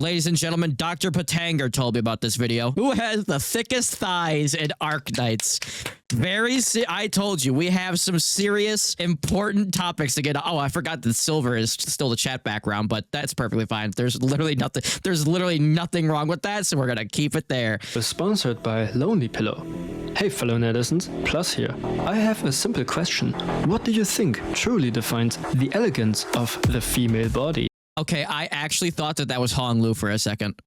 Ladies and gentlemen, Dr. Patanger told me about this video. Who has the thickest thighs in Arknights? I told you, we have some serious, important topics to get. Oh, I forgot that silver is still the chat background, but that's perfectly fine. There's literally nothing wrong with that, so we're gonna keep it there. Sponsored by Lonely Pillow. Hey fellow netizens, Plus here. I have a simple question. What do you think truly defines the elegance of the female body? Okay, I actually thought that was Hong Lu for a second.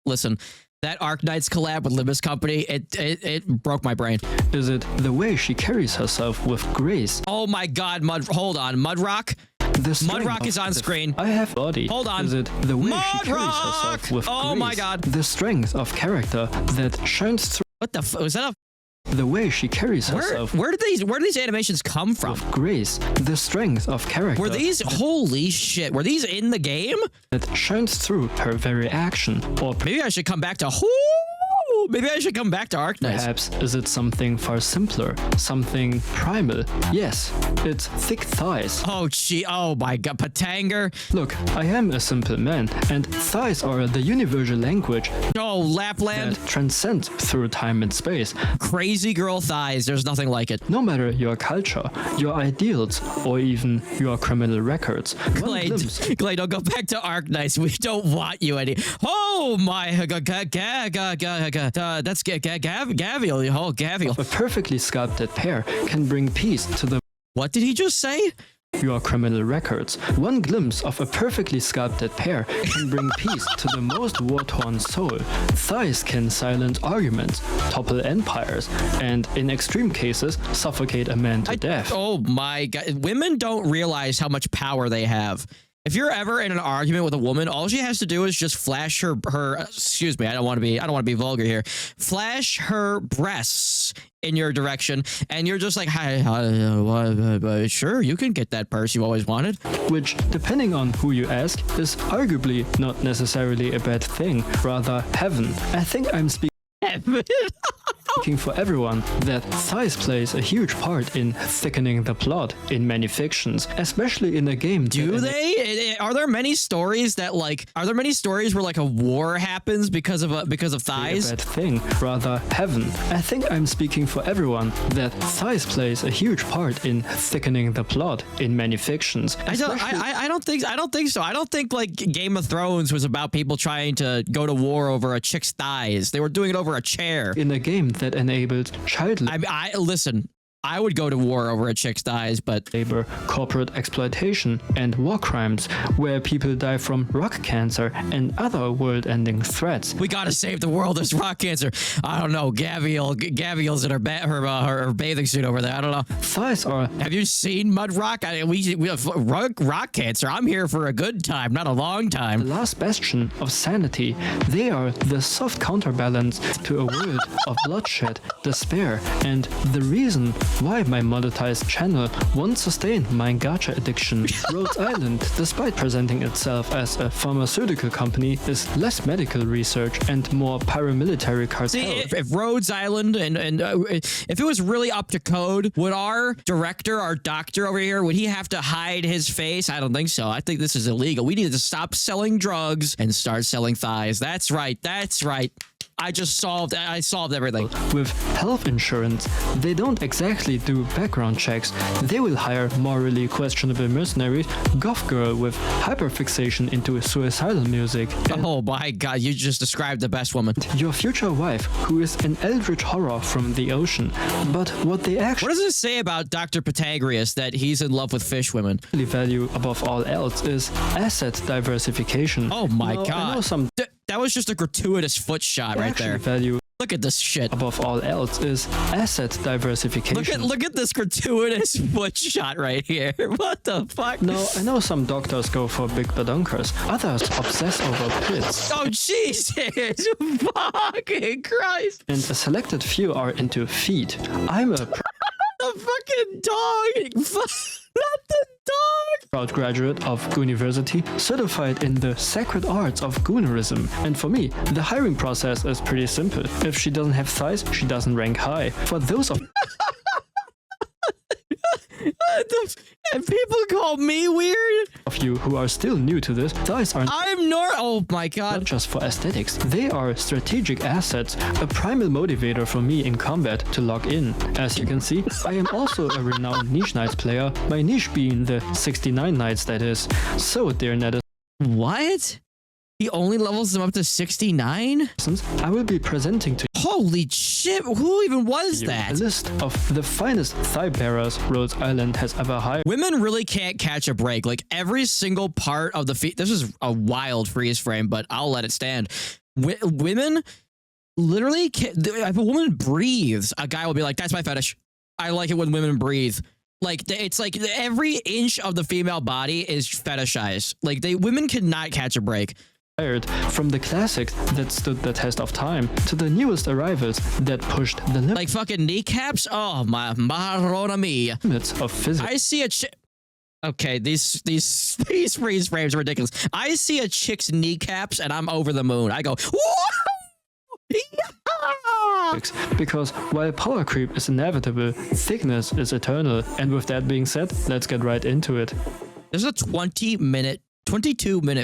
Listen, that Arknights collab with Libus Company, it broke my brain. Is it the way she carries herself with grace? Oh my god, hold on, Mudrock? Mudrock is on screen. I have body. Hold on. Is it the way she carries herself with grace? Oh my god. The strength of character that shines through. What the f- was that a- The way she carries herself. Where do these animations come from? With grace, the strength of character. Were these holy shit? Were these in the game? That shines through her very action. Or maybe I should come back to maybe I should come back to Arknights. Perhaps is it something far simpler, something primal? Yes, it's thick thighs. Oh gee, oh my god, Patanger. Look, I am a simple man, and thighs are the universal language. Oh, Lapland. That transcends through time and space. Crazy girl thighs, there's nothing like it. No matter your culture, your ideals, or even your criminal records. Clay, don't go back to Arknights. We don't want you any. Oh my god, that's Gavial. Oh, Gavial. A perfectly sculpted pair can bring peace to the... What did he just say? Your criminal records. One glimpse of a perfectly sculpted pair can bring peace to the most war-torn soul. Thighs can silence arguments, topple empires, and in extreme cases, suffocate a man to death. Oh my god. Women don't realize how much power they have. If you're ever in an argument with a woman, all she has to do is just flash her excuse me, I don't want to be vulgar here. Flash her breasts in your direction, and you're just like, hi, sure, you can get that purse you always wanted. Which, depending on who you ask, is arguably not necessarily a bad thing, rather heaven. I think I'm speaking for everyone that thighs plays a huge part in thickening the plot in many fictions, especially in a game. Do they? Are there many stories that where like a war happens because of thighs? A bad thing, rather heaven. I think I'm speaking for everyone that thighs plays a huge part in thickening the plot in many fictions. I don't think so. I don't think like Game of Thrones was about people trying to go to war over a chick's thighs. They were doing it over a chair. In a game that enabled child listen, I would go to war over a chick's thighs, but labor, corporate exploitation, and war crimes, where people die from rock cancer and other world-ending threats. We gotta save the world. There's rock cancer. I don't know. Gavial's in her bathing suit over there. I don't know. Thighs are. Have you seen Mudrock? We have rock cancer. I'm here for a good time, not a long time. The last bastion of sanity. They are the soft counterbalance to a world of bloodshed, despair, and the reason why my monetized channel won't sustain my gacha addiction. Rhode Island, despite presenting itself as a pharmaceutical company, is less medical research and more paramilitary cartel. See, if Rhode Island and if it was really up to code, would our doctor over here, would he have to hide his face? I don't think so. I think this is illegal. We need to stop selling drugs and start selling thighs. That's right. That's right. I solved everything. With health insurance, they don't exactly do background checks. They will hire morally questionable mercenaries, goth girl with hyperfixation into suicidal music. Oh my god, you just described the best woman. Your future wife, who is an eldritch horror from the ocean. But what they actually... What does it say about Dr. Pythagoras that he's in love with fish women? ...value above all else is asset diversification. Oh my god. I know some... That was just a gratuitous foot shot right there. Value look at this shit. Above all else is asset diversification. Look at this gratuitous foot shot right here. What the fuck? No, I know some doctors go for big badonkers. Others obsess over pits. Oh Jesus! Fucking Christ! And a selected few are into feet. I'm a the fucking dog. Not the dog! Proud graduate of University, certified in the sacred arts of goonerism. And for me, the hiring process is pretty simple. If she doesn't have thighs, she doesn't rank high. For those of... People call me weird. Of you who are still new to this, thighs are Oh my god. not just for aesthetics. They are strategic assets, a primal motivator for me in combat to log in. As you can see, I am also a renowned niche knights player, my niche being the 69 knights, that is. So, dear netizens, What? He only levels them up to 69? I will be presenting to Holy shit, who even was you that? a list of the finest thigh bearers Rhode Island has ever hired. Women really can't catch a break. Like every single part of the feet. This is a wild freeze frame, but I'll let it stand. Women literally can't. If a woman breathes, a guy will be like, that's my fetish. I like it when women breathe. Like it's like every inch of the female body is fetishized. Like women cannot catch a break. From the classics that stood the test of time to the newest arrivals that pushed the Like fucking kneecaps? Oh, my marona mia. limits of physics. I see a chick. Okay, these freeze frames are ridiculous. I see a chick's kneecaps and I'm over the moon. I go, whoa! Because while power creep is inevitable, thickness is eternal. And with that being said, let's get right into it. This is a 22-minute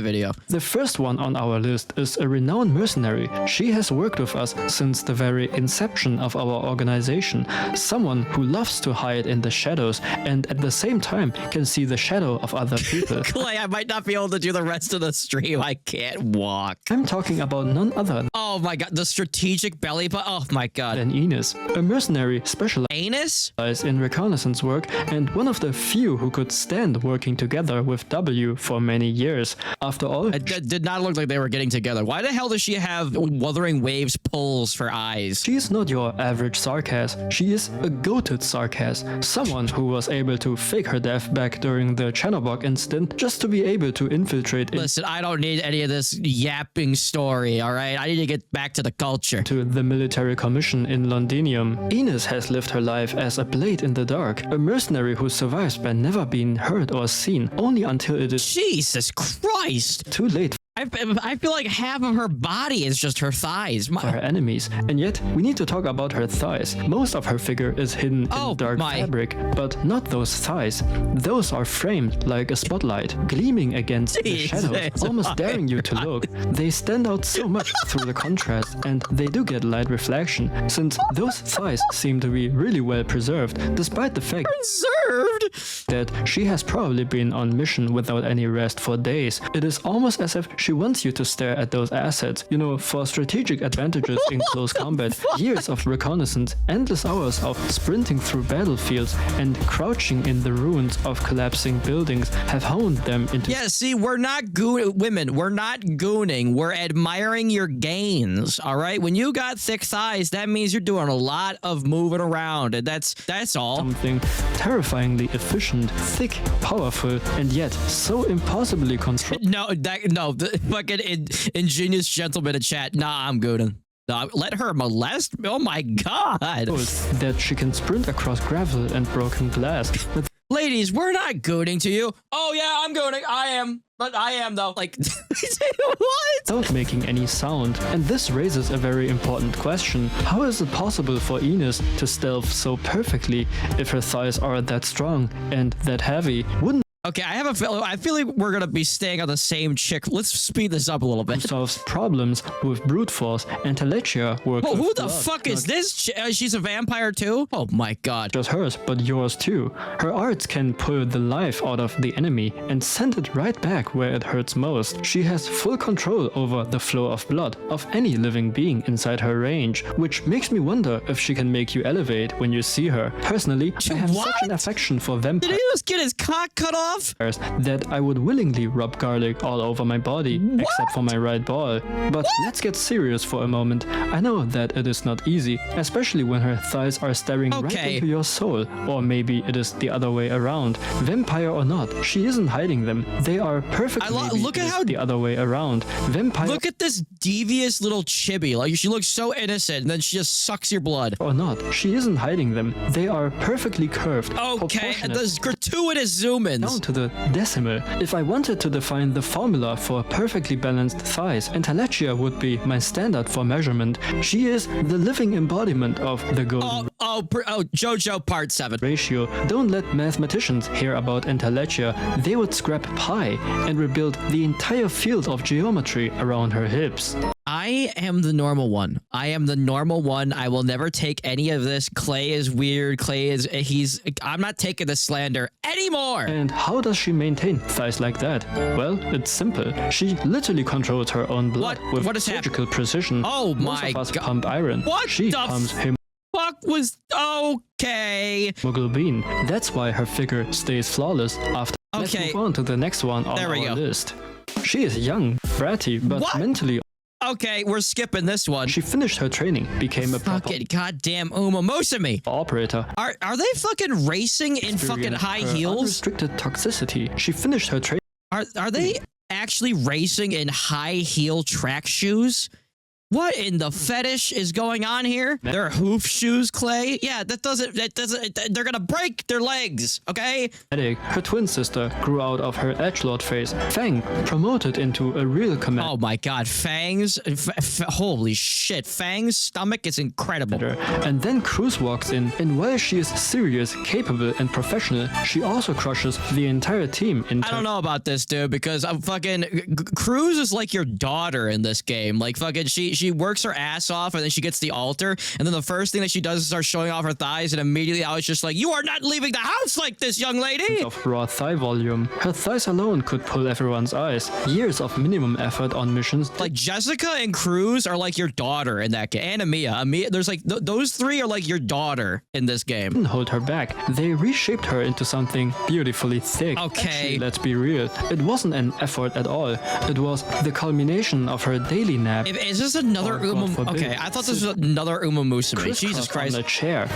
video. The first one on our list is a renowned mercenary. She has worked with us since the very inception of our organization. Someone who loves to hide in the shadows and at the same time can see the shadow of other people. Clay, I might not be able to do the rest of the stream. I can't walk. I'm talking about none other Oh my god, the strategic belly button. Oh my god. than Ines, a mercenary specialized Anus? in reconnaissance work and one of the few who could stand working together with W for many years. After all, It did not look like they were getting together. Why the hell does she have Wuthering Waves pulls for eyes? she is not your average sarcasm. She is a goated sarcasm. Someone who was able to fake her death back during the Chernobog incident just to be able to infiltrate Listen, I don't need any of this yapping story, all right? I need to get back to the culture. into the military commission in Londinium. Ines has lived her life as a blade in the dark, a mercenary who survives by never being heard or seen, only until it is Jesus Christ. too late I feel like half of her body is just her thighs. for her enemies. And yet, we need to talk about her thighs. Most of her figure is hidden Oh, in dark my. fabric, but not those thighs. Those are framed like a spotlight, gleaming against the Jesus shadows, almost daring you to look. They stand out so much through the contrast, and they do get light reflection, since those thighs seem to be really well preserved, despite the fact Preserved? that she has probably been on mission without any rest for days. It is almost as if she wants you to stare at those assets, you know, for strategic advantages in close combat, years of reconnaissance, endless hours of sprinting through battlefields, and crouching in the ruins of collapsing buildings have honed them into Yeah, see, we're not women. We're not gooning. We're admiring your gains, all right? When you got thick thighs, that means you're doing a lot of moving around, and that's all. something terrifyingly efficient, thick, powerful, and yet so impossibly controlled. No, the fucking ingenious gentleman in chat. Nah, I'm gooning. Let her molest? Oh my god. That she can sprint across gravel and broken glass. But Ladies, we're not gooning to you. Oh yeah, I'm gooning. I am. But I am though. Like, what? without making any sound. And this raises a very important question. How is it possible for Ines to stealth so perfectly if her thighs are that strong and that heavy? Wouldn't Okay, I feel like we're gonna be staying on the same chick. Let's speed this up a little bit. solves problems with brute force? Entelechia works Oh, with who the blood, fuck is not this? She's a vampire too? Oh my god. just hers, but yours too. Her arts can pull the life out of the enemy and send it right back where it hurts most. She has full control over the flow of blood of any living being inside her range, which makes me wonder if she can make you elevate when you see her. Personally, I have such an affection for Did vampires he just get his cock cut off? that I would willingly rub garlic all over my body, except for my right ball. But let's get serious for a moment. I know that it is not easy, especially when her thighs are staring right Okay. into your soul. Or maybe it is the other way around. Vampire or not, she isn't hiding them. They are perfect. Maybe look it at is how- the other way around. Vampire Look at this devious little chibi. Like, she looks so innocent, and then she just sucks your blood. or not, she isn't hiding them. They are perfectly curved. Okay, proportionate, the gratuitous zoom-ins. down to the decimal. If I wanted to define the formula for perfectly balanced thighs, Entelechia would be my standard for measurement. She is the living embodiment of the golden JoJo Part 7 ratio. Don't let mathematicians hear about Entelechia. They would scrap pi and rebuild the entire field of geometry around her hips. I am the normal one. I am the normal one. I will never take any of this. Clay is weird. I'm not taking the slander anymore. And how does she maintain thighs like that? Well, it's simple. She literally controls her own blood with surgical precision. Oh my God. God. Pump iron. What she the pumps fuck was okay? hemoglobin. That's why her figure stays flawless after. Let's move on to the next one on our list. She is young, bratty, but mentally. Okay, we're skipping this one. She finished her training, became a fucking goddamn Musumi operator. Are they fucking racing in fucking high heels? Unrestricted toxicity. She finished her training. Are they actually racing in high heel track shoes? What in the fetish is going on here? They're hoof shoes, Clay? Yeah, that doesn't, they're gonna break their legs, okay? Her twin sister grew out of her edgelord phase. Fang promoted into a real commander. Oh my god, Fang's, holy shit, Fang's stomach is incredible. And then Cruz walks in, and while she is serious, capable, and professional, she also crushes the entire team. I don't know about this, dude, because I'm fucking, Cruz is like your daughter in this game. Like fucking, she works her ass off and then she gets the altar and then the first thing that she does is start showing off her thighs and immediately I was just like, you are not leaving the house like this, young lady! Of raw thigh volume. Her thighs alone could pull everyone's eyes. Years of minimum effort on missions. Like Jessica and Cruz are like your daughter in that game. And Amia, there's like, those three are like your daughter in this game. Didn't hold her back. They reshaped her into something beautifully thick. Okay. Actually, let's be real. It wasn't an effort at all. It was the culmination of her daily nap. Is this another Okay, I thought this was another Musumi. Jesus Christ. On a chair.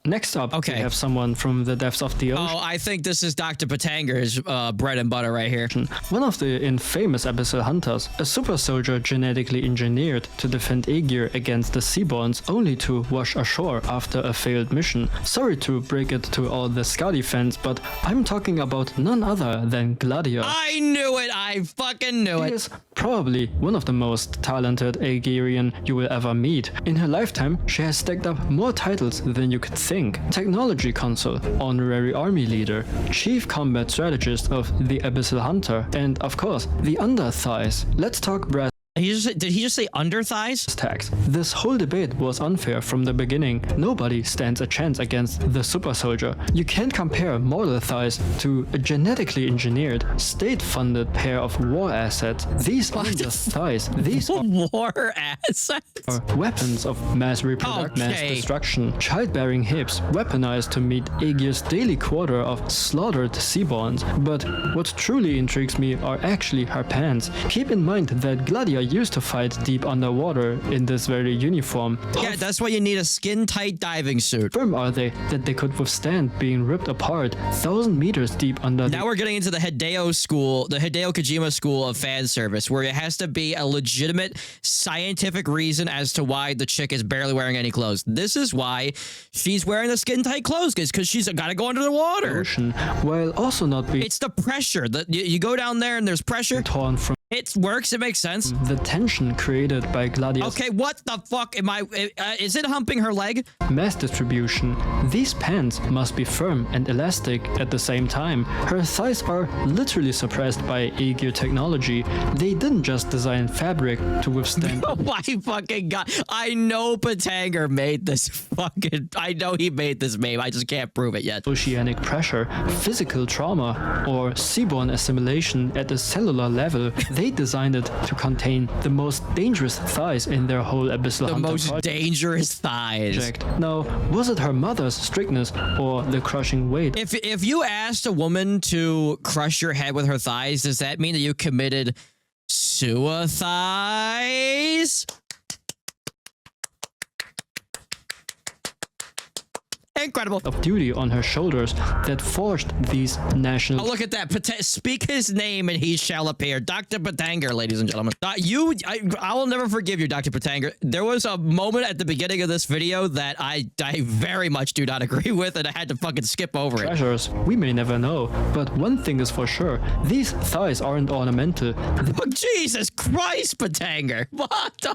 Next up, we have someone from the depths of the ocean. Oh, I think this is Dr. Patanger's bread and butter right here. One of the infamous abyssal hunters, a super soldier genetically engineered to defend Aegir against the Seaborns, only to wash ashore after a failed mission. Sorry to break it to all the Scouty fans, but I'm talking about none other than Gladiia. I knew it! I fucking knew it! She is probably one of the most talented Aegirian you will ever meet. In her lifetime, she has stacked up more titles than you could think. Technology Consul, Honorary Army Leader, Chief Combat Strategist of the Abyssal Hunter, and of course, the under thighs. Let's talk brass. Did he just say under thighs? Tax. This whole debate was unfair from the beginning. Nobody stands a chance against the super soldier. You can't compare mortal thighs to a genetically engineered, state-funded pair of war assets. These aren't just thighs. These are war assets. Weapons of mass reproduction, mass destruction, childbearing hips, weaponized to meet Aegir's daily quota of slaughtered seaborns. But what truly intrigues me are actually her pants. Keep in mind that Gladiia used to fight deep underwater in this very uniform. Yeah, that's why you need a skin-tight diving suit. Firm are they that they could withstand being ripped apart 1,000 meters deep under. Now we're getting into the Hideo school, the Hideo Kojima school of fan service, where it has to be a legitimate scientific reason as to why the chick is barely wearing any clothes. This is why she's wearing the skin-tight clothes, because she's got to go under the water. Ocean, while also not being. It's the pressure. You go down there and there's pressure. Torn from. It works. It makes sense. The tension created by Gladia's. Okay, what the fuck am I? Is it humping her leg? Mass distribution. These pants must be firm and elastic at the same time. Her thighs are literally suppressed by Aegir technology. They didn't just design fabric to withstand. Oh my fucking god! I know Patanger made this fucking. I know he made this meme. I just can't prove it yet. Oceanic pressure, physical trauma, or seaborne assimilation at a cellular level. They designed it to contain the most dangerous thighs in their whole abyssal hunter most dangerous thighs. Project. Now, was it her mother's strictness or the crushing weight? If you asked a woman to crush your head with her thighs, does that mean that you committed suicides? Incredible. of duty on her shoulders that forged these national... Oh, look at that. Speak his name and he shall appear. Dr. Patanger, ladies and gentlemen. I will never forgive you, Dr. Patanger. There was a moment at the beginning of this video that I very much do not agree with, and I had to fucking skip over it. treasures. We may never know, but one thing is for sure. These thighs aren't ornamental. Oh, Jesus Christ, Patanger. What the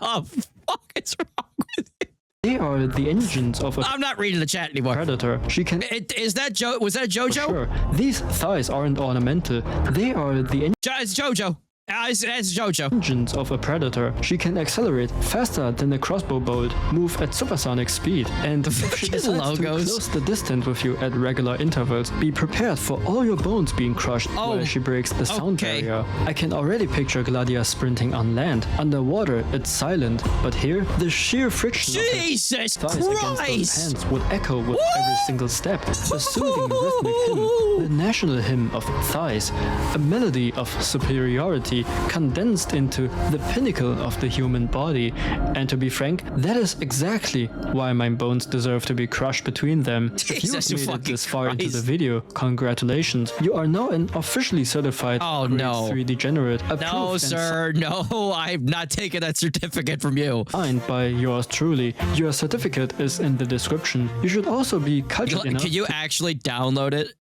fuck is wrong with you? They are the engines of a I'm not reading the chat anymore. predator. She can... Is that Joe? Was that Jojo? Sure. These thighs aren't ornamental. They are the It's Jojo. It's Jojo. engines of a predator. She can accelerate faster than a crossbow bolt, move at supersonic speed, and if she decides to close the distance with you at regular intervals, be prepared for all your bones being crushed while she breaks the sound barrier. I can already picture Gladiia sprinting on land. Underwater, it's silent, but here, the sheer friction Jesus of thighs against those hands would echo with every single step. A soothing rhythmic hymn, the national hymn of thighs, a melody of superiority condensed into the pinnacle of the human body. And to be frank, that is exactly why my bones deserve to be crushed between them. If you have made it this far into the video, congratulations. You are now an officially certified grade 3 degenerate. No, sir. No, I'm not taking that certificate from you. Signed by yours truly. Your certificate is in the description. You should also be cultured enough. Can you actually download it?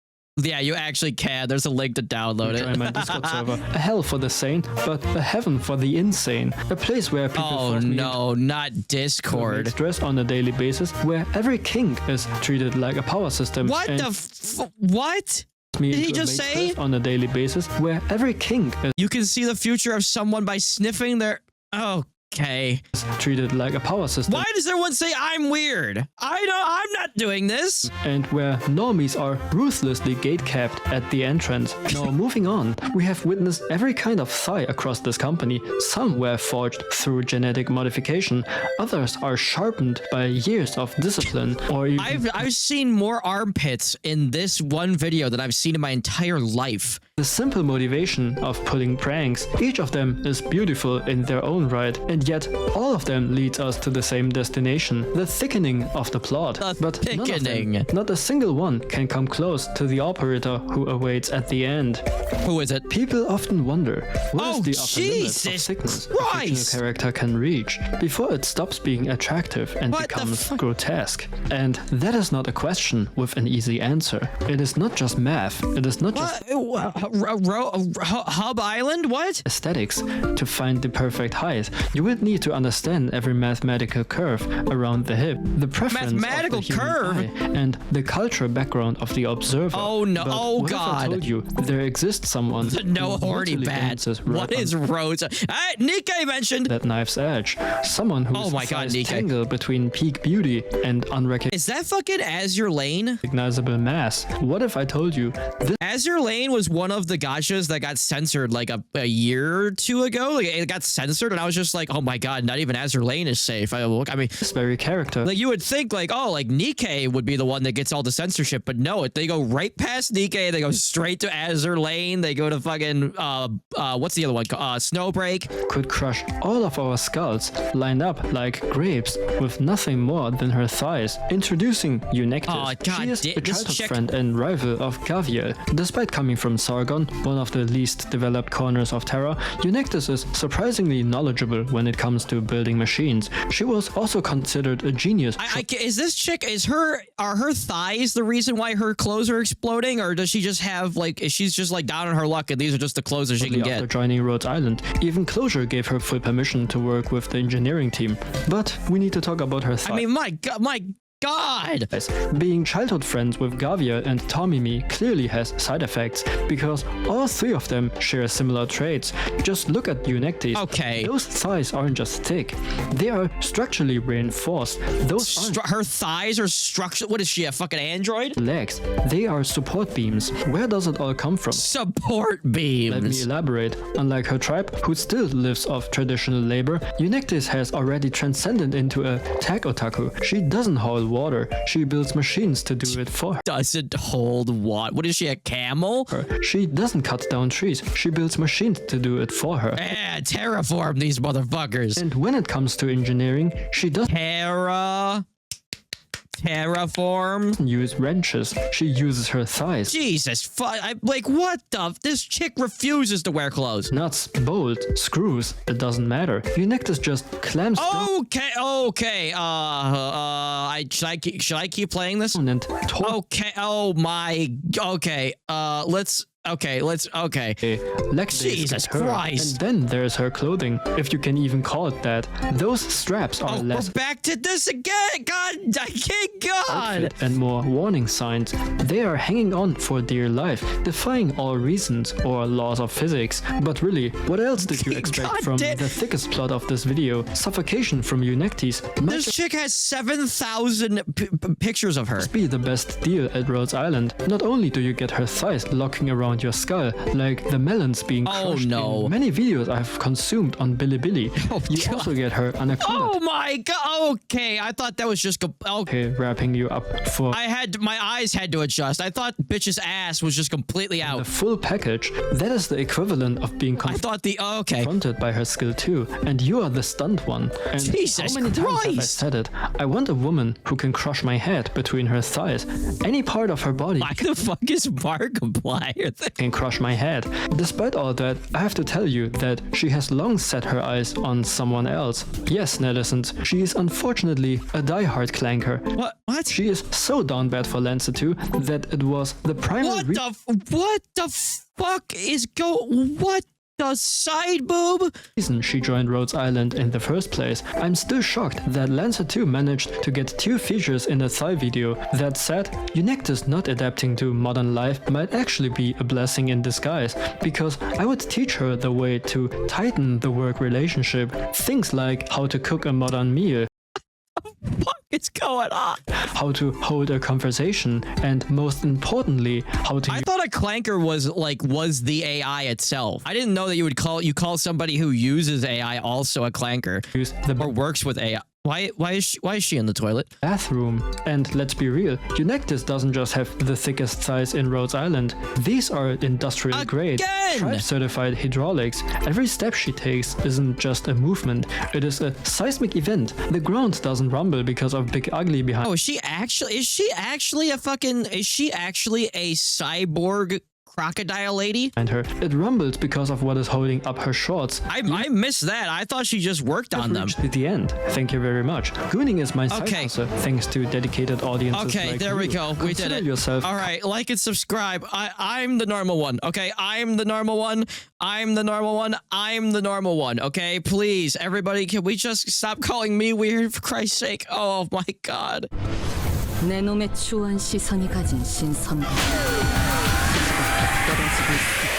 Yeah, you actually can. There's a link to download it. Join my Discord server. A hell for the sane, but a heaven for the insane. A place where people not Discord. Stress on a daily basis, where every king is treated like a power system. What what? Did he just say? On a daily basis, where every king is you can see the future of someone by sniffing their... Okay. Treated like a power system. Why does everyone say I'm weird? I'm not doing this. And where normies are ruthlessly gate-capped at the entrance. Now moving on, we have witnessed every kind of thigh across this company. Some were forged through genetic modification. Others are sharpened by years of discipline. Or even I've seen more armpits in this one video than I've seen in my entire life. The simple motivation of pulling pranks. Each of them is beautiful in their own right, and yet all of them leads us to the same destination, the thickening of the plot. But none of them, not a single one, can come close to the operator who awaits at the end. Who is it? People often wonder, what is the upper limit of thickness a fictional character can reach before it stops being attractive and becomes grotesque? And that is not a question with an easy answer. It is not just math. It is not just Hub Island? What? aesthetics to find the perfect height. You will need to understand every mathematical curve around the hip, the preference of the human eye, and the cultural background of the observer. Oh no! But oh what God! If I told you there exists someone. No, horny bad. What is Rose? Nikkei mentioned that knife's edge. Someone who's tangle between peak beauty and unrecognizable. Is that fucking Azure Lane? Recognizable mass. What if I told you this? Azure Lane was one of the gachas that got censored like a year or two ago. Like it got censored, and I was just like, oh my God, not even Azure Lane is safe. I mean, this very character. Like you would think like, oh, like Nikkei would be the one that gets all the censorship, but no, they go right past Nikkei. They go straight to Azure Lane. They go to fucking what's the other one? Snowbreak. Could crush all of our skulls, lined up like grapes, with nothing more than her thighs. Introducing Unctus. Oh God, she is a childhood friend and rival of Gladiia. Despite coming from Sargon, one of the least developed corners of Terra, Unctus is surprisingly knowledgeable when it comes to building machines. She was also considered a genius. Is this chick, are her thighs the reason why her clothes are exploding, or does she just have like, is she's just like down on her luck and these are just the clothes that she can get? After joining Rhodes Island, even Closure gave her full permission to work with the engineering team. But we need to talk about her thighs. I mean, my God! Being childhood friends with Gladiia and Tomimi clearly has side effects, because all three of them share similar traits. Just look at Unctus. Okay. Those thighs aren't just thick, they are structurally reinforced. Those her thighs are structured. What is she, a fucking android? Legs. They are support beams. Where does it all come from? Support beams. Let me elaborate. Unlike her tribe, who still lives off traditional labor, Unctus has already transcended into a tech otaku. She doesn't haul water. She builds machines to do it for her. Doesn't hold what? What is she, a camel? She doesn't cut down trees. She builds machines to do it for her. Yeah, terraform these motherfuckers. And when it comes to engineering, she does terraform. use wrenches. She uses her thighs. Jesus, like what the? This chick refuses to wear clothes. Nuts, bolt, screws, it doesn't matter. Unctus just clamps down Okay. Should I keep playing this? and Okay. Oh my. Okay. Let's. Okay. leg days Jesus at her. Christ. And then there's her clothing, if you can even call it that. Those straps are less We're back to this again. God, I can't. God. outfit and more warning signs. They are hanging on for dear life, defying all reasons or laws of physics. But really, what else did you expect God from damn. the thickest plot of this video? Suffocation from Unctus might This chick has 7,000 pictures of her. be the best deal at Rhodes Island. Not only do you get her thighs locking around your skull, like the melons being crushed in many videos I've consumed on Bilibili. You also get her anaconda. Oh my God. Okay, I thought that was just okay. Wrapping you up for My eyes had to adjust. I thought bitch's ass was just completely the out. full package. That is the equivalent of being I thought okay. confronted by her skill too, and you are the stunned one. And Jesus how many times have I Christ. said it? I want a woman who can crush my head between her thighs. Any part of her body Why the fuck is Markiplier there? can crush my head. Despite all that, I have to tell you that she has long set her eyes on someone else. Yes, netizens, she is unfortunately a diehard clanker. What? She is so down bad for Lancer 2 that it was the primary What the fuck is what the side boob? reason she joined Rhodes Island in the first place. I'm still shocked that Lancer 2 managed to get 2 features in a thigh video. That said, Unctus not adapting to modern life might actually be a blessing in disguise, because I would teach her the way to tighten the work relationship. Things like how to cook a modern meal, What is going on? how to hold a conversation, and most importantly, how to I thought a clanker was the AI itself. I didn't know that you call somebody who uses AI also a clanker use the or works with AI. Why is she in the toilet? bathroom. And let's be real, Unctus doesn't just have the thickest thighs in Rhodes Island. These are industrial grade, Again! tribe certified hydraulics. Every step she takes isn't just a movement, it is a seismic event. The ground doesn't rumble because of Big Ugly behind Oh, is she actually a cyborg crocodile lady? her. It rumbles because of what is holding up her shorts. I missed that. I thought she just worked on them. Reached the end. Thank you very much. Gooning is my side Okay. hustle, thanks to dedicated audiences Okay, like there we you. go. We did Consider it. yourself All right, like and subscribe. I'm the normal one. Okay, I'm the normal one. I'm the normal one. I'm the normal one. Okay, please, everybody, can we just stop calling me weird for Christ's sake? Oh my God. 내 놈의 추한 시선이 가진 신선감 떨어지고 있어.